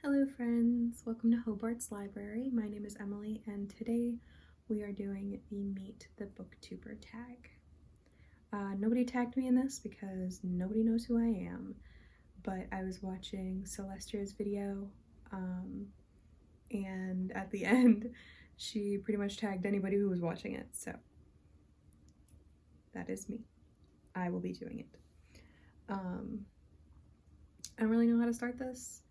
Hello friends, welcome to Hobart's Library. My name is Emily and today we are doing the Meet the Booktuber tag. Nobody tagged me in this because nobody knows who I am, but I was watching Celestia's video and at the end she pretty much tagged anybody who was watching it, so that is me. I will be doing it. I don't really know how to start this.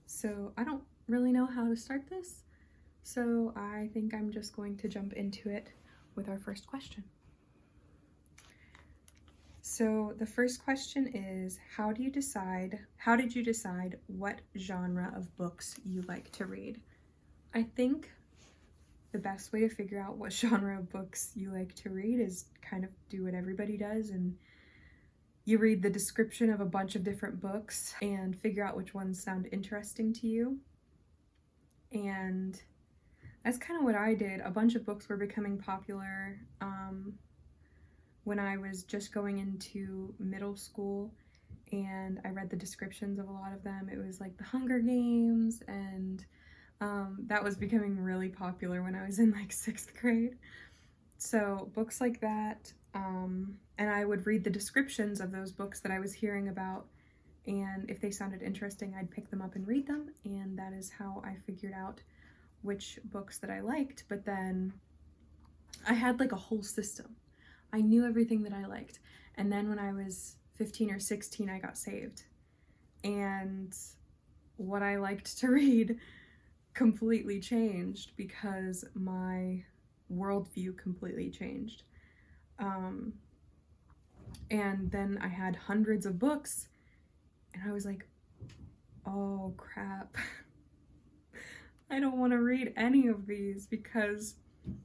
So I don't really know how to start this, so I think I'm just going to jump into it with our first question. So the first question is, how did you decide what genre of books you like to read? I think the best way to figure out what genre of books you like to read is kind of do what everybody does, and you read the description of a bunch of different books and figure out which ones sound interesting to you. And that's kind of what I did. A bunch of books were becoming popular when I was just going into middle school, and I read the descriptions of a lot of them. It was like The Hunger Games, and that was becoming really popular when I was in like 6th grade. So books like that, and I would read the descriptions of those books that I was hearing about, and if they sounded interesting, I'd pick them up and read them, and that is how I figured out which books that I liked. But then I had like a whole system. I knew everything that I liked, and then when I was 15 or 16, I got saved, and what I liked to read completely changed because my worldview completely changed. And then I had hundreds of books, and I was like, oh crap, I don't want to read any of these because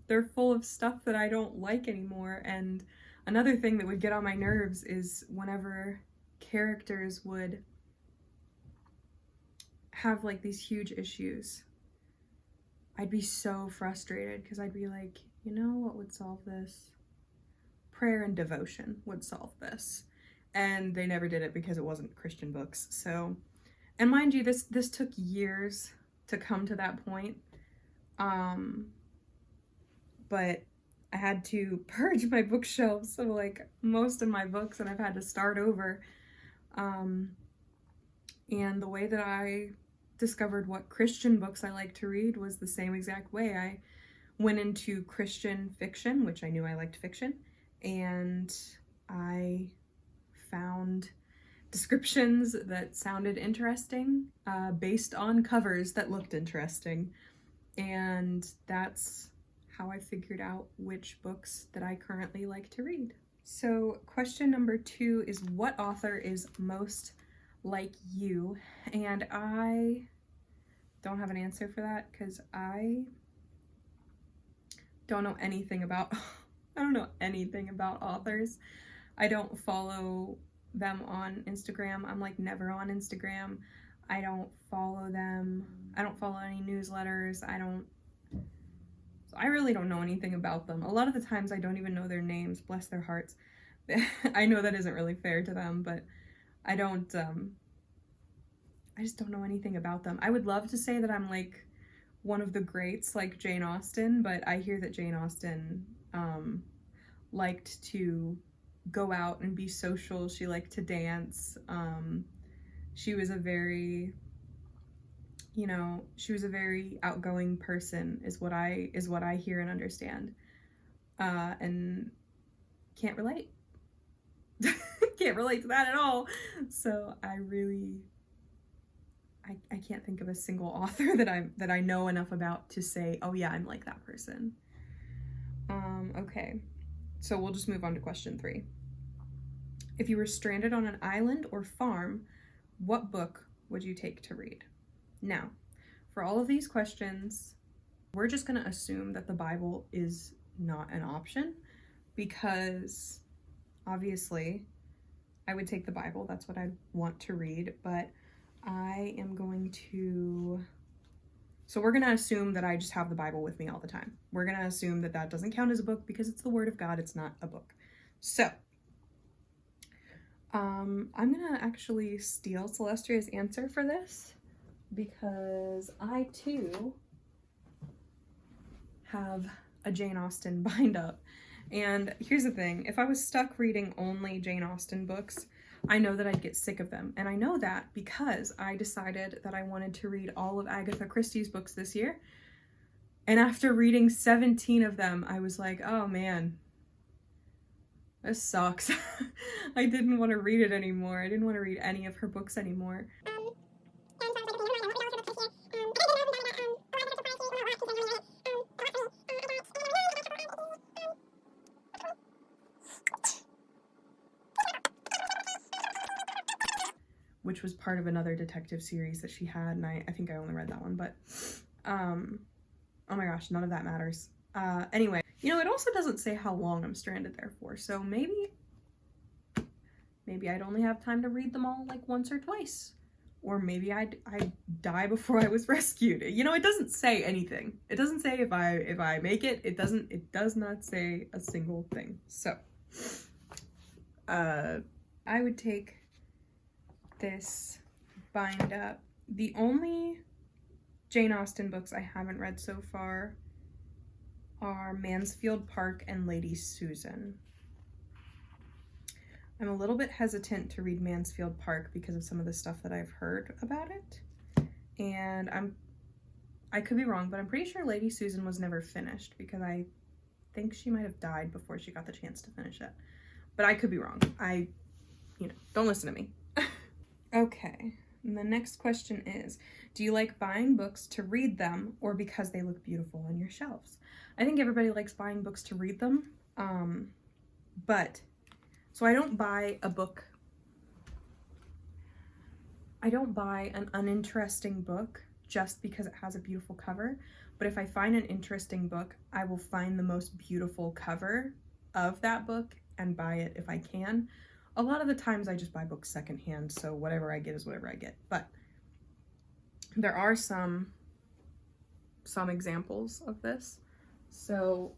they're full of stuff that I don't like anymore. And another thing that would get on my nerves is whenever characters would have like these huge issues, I'd be so frustrated because I'd be like, you know what would solve this? Prayer and devotion would solve this. And they never did it because it wasn't Christian books. So, and mind you, this took years to come to that point. But I had to purge my bookshelves of like most of my books, and I've had to start over. And the way that I discovered what Christian books I like to read was the same exact way. I went into Christian fiction, which I knew I liked fiction, and I found descriptions that sounded interesting based on covers that looked interesting, and that's how I figured out which books that I currently like to read. So question number 2 is, what author is most like you? And I don't have an answer for that because I don't know anything about authors. I don't follow them on Instagram. I'm like never on Instagram. I don't follow them. I don't follow any newsletters. I really don't know anything about them. A lot of the times I don't even know their names, bless their hearts. I know that isn't really fair to them, but I just don't know anything about them. I would love to say that I'm like one of the greats like Jane Austen, but I hear that Jane Austen liked to go out and be social. She liked to dance. She was a very outgoing person is what I hear and understand. And can't relate. Can't relate to that at all. So I can't think of a single author that I know enough about to say, oh yeah, I'm like that person. Okay, so we'll just move on to question 3. If you were stranded on an island or farm, what book would you take to read? Now, for all of these questions, we're just going to assume that the Bible is not an option, because obviously I would take the Bible. That's what I want to read, but I am going to... So we're going to assume that I just have the Bible with me all the time. We're going to assume that that doesn't count as a book because it's the Word of God. It's not a book. So I'm going to actually steal Celestia's answer for this. because I too have a Jane Austen bind up. And here's the thing, if I was stuck reading only Jane Austen books, I know that I'd get sick of them. And I know that because I decided that I wanted to read all of Agatha Christie's books this year. And after reading 17 of them, I was like, oh man, this sucks. I didn't want to read it anymore. I didn't want to read any of her books anymore. Which was part of another detective series that she had, and I think I only read that one, but oh my gosh, none of that matters. Anyway, you know, it also doesn't say how long I'm stranded there for, so maybe I'd only have time to read them all like once or twice. Or maybe I'd die before I was rescued. You know, it doesn't say anything. It doesn't say if I make it. It does not say a single thing. So, I would take this bind up. The only Jane Austen books I haven't read so far are Mansfield Park and Lady Susan. I'm a little bit hesitant to read Mansfield Park because of some of the stuff that I've heard about it. And I could be wrong, but I'm pretty sure Lady Susan was never finished because I think she might have died before she got the chance to finish it. But I could be wrong. Don't listen to me. Okay, and the next question is, do you like buying books to read them or because they look beautiful on your shelves? I think everybody likes buying books to read them, so I don't buy a book. I don't buy an uninteresting book just because it has a beautiful cover, but if I find an interesting book, I will find the most beautiful cover of that book and buy it if I can. A lot of the times I just buy books secondhand, so whatever I get is whatever I get. But there are some examples of this. So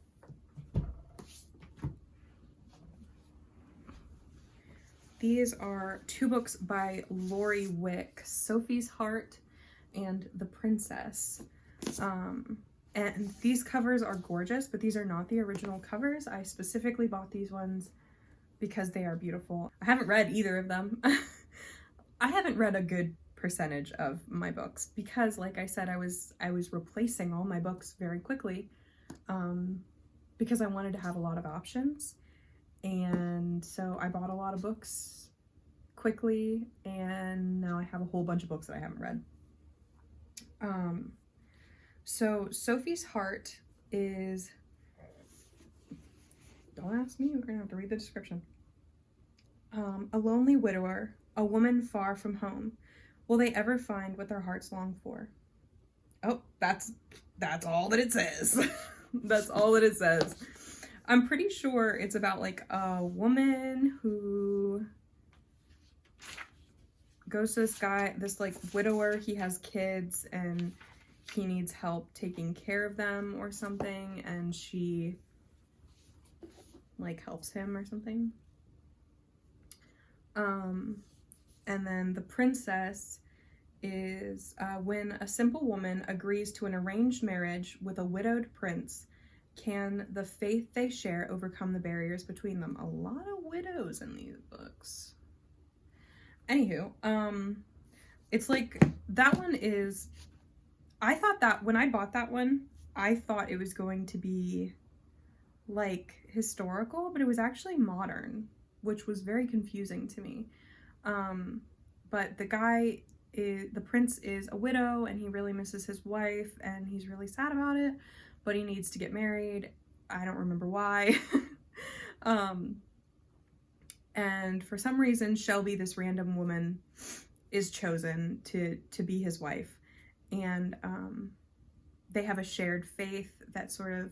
these are two books by Lori Wick, Sophie's Heart and The Princess. And these covers are gorgeous, but these are not the original covers. I specifically bought these ones because they are beautiful. I haven't read either of them. I haven't read a good percentage of my books because, like I said, I was replacing all my books very quickly because I wanted to have a lot of options. And so I bought a lot of books quickly, and now I have a whole bunch of books that I haven't read. So Sophie's Heart is, don't ask me, we're gonna have to read the description. A lonely widower, a woman far from home. Will they ever find what their hearts long for? Oh, that's all that it says. That's all that it says. I'm pretty sure it's about like a woman who goes to this like widower. He has kids and he needs help taking care of them or something, and she like helps him or something. And then the princess is when a simple woman agrees to an arranged marriage with a widowed prince, can the faith they share overcome the barriers between them? A lot of widows in these books. Anywho, it's like, that one is, I thought that when I bought that one, I thought it was going to be like historical, but it was actually modern, which was very confusing to me. But the prince is a widow and he really misses his wife and he's really sad about it, but he needs to get married. I don't remember why. And for some reason, Shelby, this random woman, is chosen to be his wife. And they have a shared faith that sort of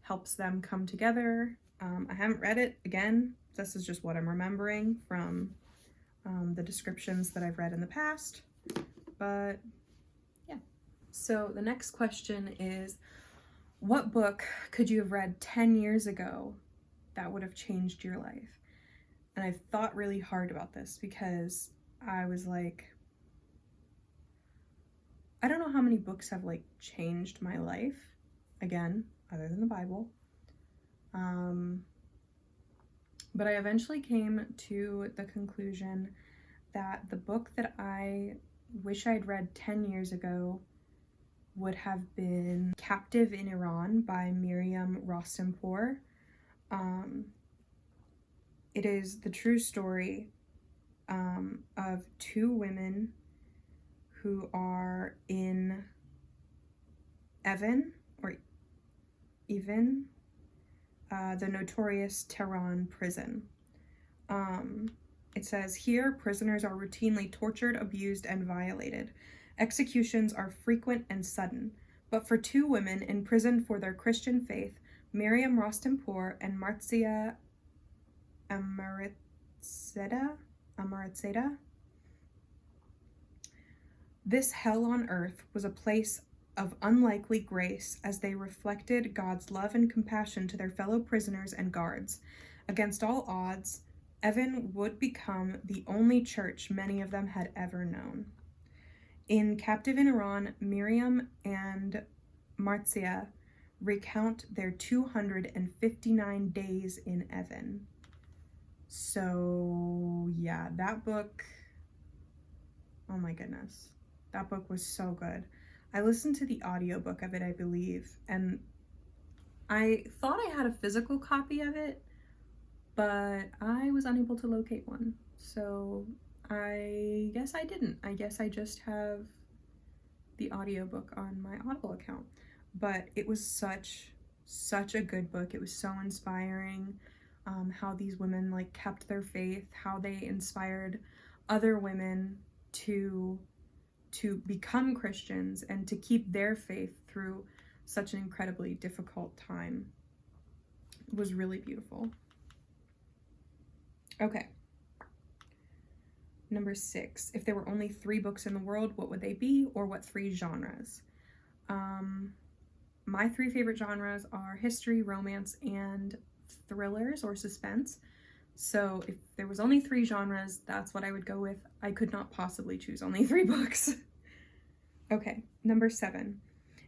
helps them come together. I haven't read it again. This is just what I'm remembering from the descriptions that I've read in the past. But yeah. So the next question is, what book could you have read 10 years ago that would have changed your life? And I've thought really hard about this because I was like, how many books have like changed my life, again, other than the Bible. But I eventually came to the conclusion that the book that I wish I'd read 10 years ago would have been Captive in Iran by Maryam Rostampour. It is the true story of two women who are in Evin, the notorious Tehran prison. It says, here, prisoners are routinely tortured, abused, and violated. Executions are frequent and sudden. But for two women imprisoned for their Christian faith, Maryam Rostampour and Marcia Amaratseda, this hell on earth was a place of unlikely grace as they reflected God's love and compassion to their fellow prisoners and guards. Against all odds, Evin would become the only church many of them had ever known. In Captive in Iran, Maryam and Marcia recount their 259 days in Evin. So, yeah, that book, oh my goodness, that book was so good. I listened to the audiobook of it, I believe, and I thought I had a physical copy of it, but I was unable to locate one. So I guess I didn't. I guess I just have the audiobook on my Audible account. But it was such a good book. It was so inspiring, how these women like kept their faith, how they inspired other women to become Christians and to keep their faith through such an incredibly difficult time. It was really beautiful. Okay. Number 6. If there were only 3 books in the world, what would they be, or what 3 genres? My 3 favorite genres are history, romance, and thrillers or suspense. So if there was only 3 genres, that's what I would go with. I could not possibly choose only 3 books. Okay, number 7.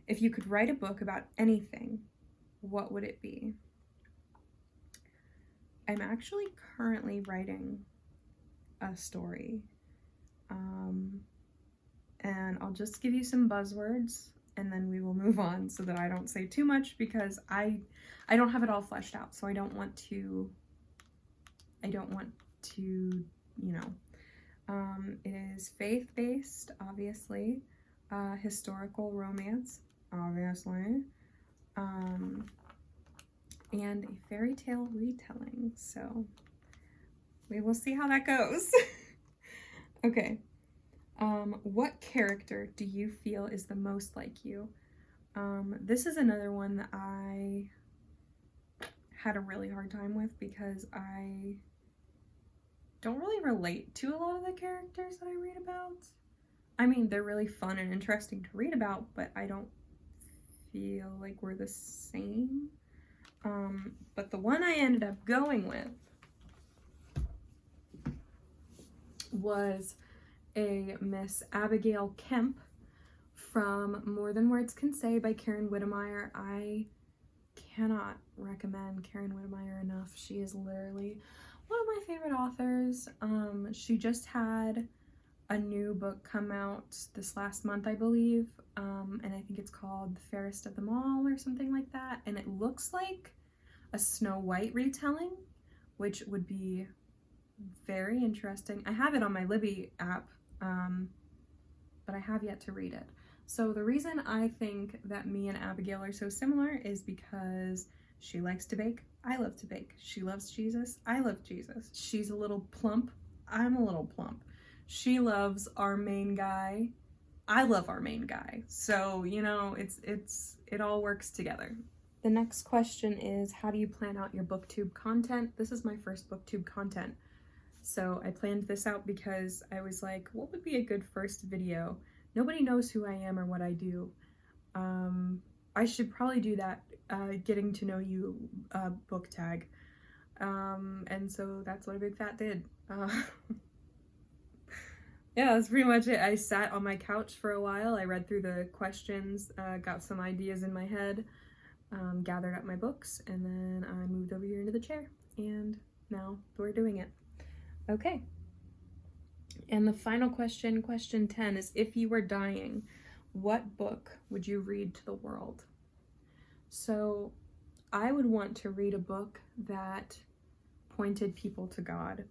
If you could write a book about anything, what would it be? I'm actually currently writing a story. And I'll just give you some buzzwords and then we will move on so that I don't say too much, because I don't have it all fleshed out, so I don't want to, you know. It is faith-based, obviously, historical romance, obviously, and a fairy tale retelling, so we will see how that goes. Okay. What character do you feel is the most like you? This is another one that I had a really hard time with because I don't really relate to a lot of the characters that I read about. I mean, they're really fun and interesting to read about, but I don't feel like we're the same. But the one I ended up going with was a Miss Abigail Kemp from More Than Words Can Say by Karen Witemeyer. I cannot recommend Karen Witemeyer enough. She is literally one of my favorite authors. She just had a new book come out this last month, I believe, and I think it's called The Fairest of Them All or something like that, and it looks like a Snow White retelling, which would be very interesting. I have it on my Libby app, but I have yet to read it. So the reason I think that me and Abigail are so similar is because she likes to bake, I love to bake. She loves Jesus, I love Jesus. She's a little plump, I'm a little plump. She loves our main guy, I love our main guy. So, you know, it all works together. The next question is, how do you plan out your booktube content? This is my first booktube content. So I planned this out because I was like, what would be a good first video? Nobody knows who I am or what I do. I should probably do that, getting to know you book tag. And so that's what a big fat did. yeah, that's pretty much it. I sat on my couch for a while. I read through the questions, got some ideas in my head, gathered up my books, and then I moved over here into the chair. And now we're doing it. Okay. And the final question, question 10, is if you were dying, what book would you read to the world? So I would want to read a book that pointed people to God.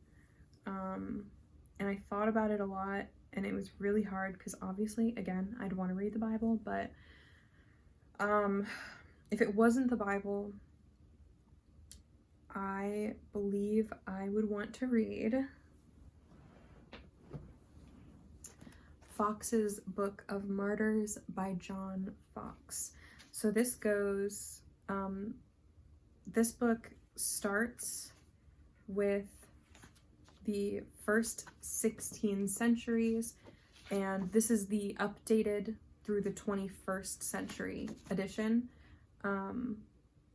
And I thought about it a lot, and it was really hard because obviously, again, I'd want to read the Bible, but if it wasn't the Bible, I believe I would want to read Foxe's Book of Martyrs by John Foxe. So this goes, this book starts with the first 16 centuries, and this is the updated through the 21st century edition.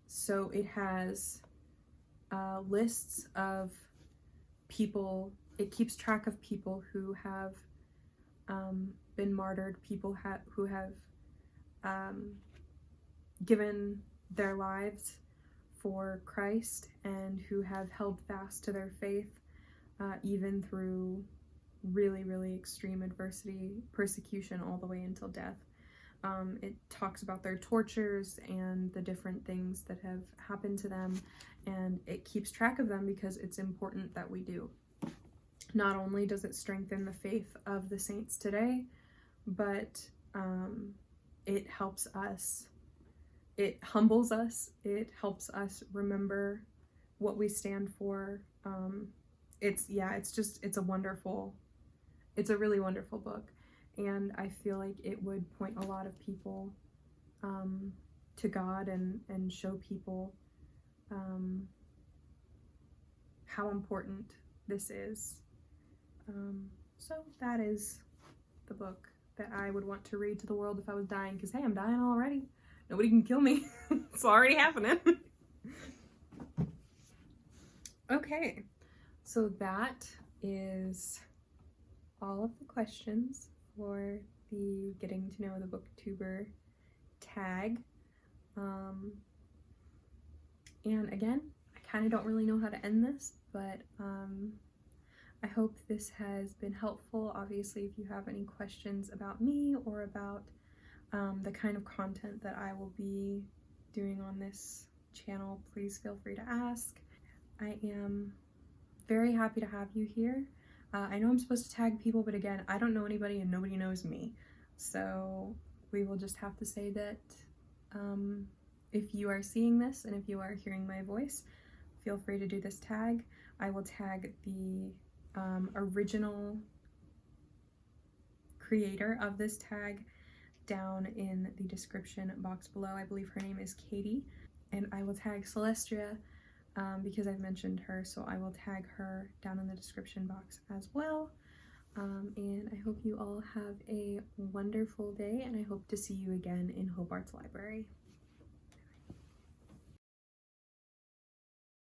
So it has lists of people, it keeps track of people who have been martyred, people who have given their lives for Christ and who have held fast to their faith even through really, really extreme adversity, persecution, all the way until death. It talks about their tortures and the different things that have happened to them, and it keeps track of them because it's important that we do. Not only does it strengthen the faith of the saints today, but it helps us, it humbles us, it helps us remember what we stand for. It's a really wonderful book, and I feel like it would point a lot of people to God and show people how important this is. So that is the book that I would want to read to the world if I was dying, because hey, I'm dying already. Nobody can kill me. It's already happening. Okay, so that is all of the questions for the Getting to Know the Booktuber tag. And again, I kind of don't really know how to end this, but I hope this has been helpful. Obviously, if you have any questions about me or about the kind of content that I will be doing on this channel, please feel free to ask. I am very happy to have you here. I know I'm supposed to tag people, but again, I don't know anybody and nobody knows me. So we will just have to say that if you are seeing this and if you are hearing my voice, feel free to do this tag. I will tag the original creator of this tag down in the description box below. I believe her name is Katie, and I will tag Celestia because I've mentioned her, so I will tag her down in the description box as well. And I hope you all have a wonderful day, and I hope to see you again in Hope Arts Library.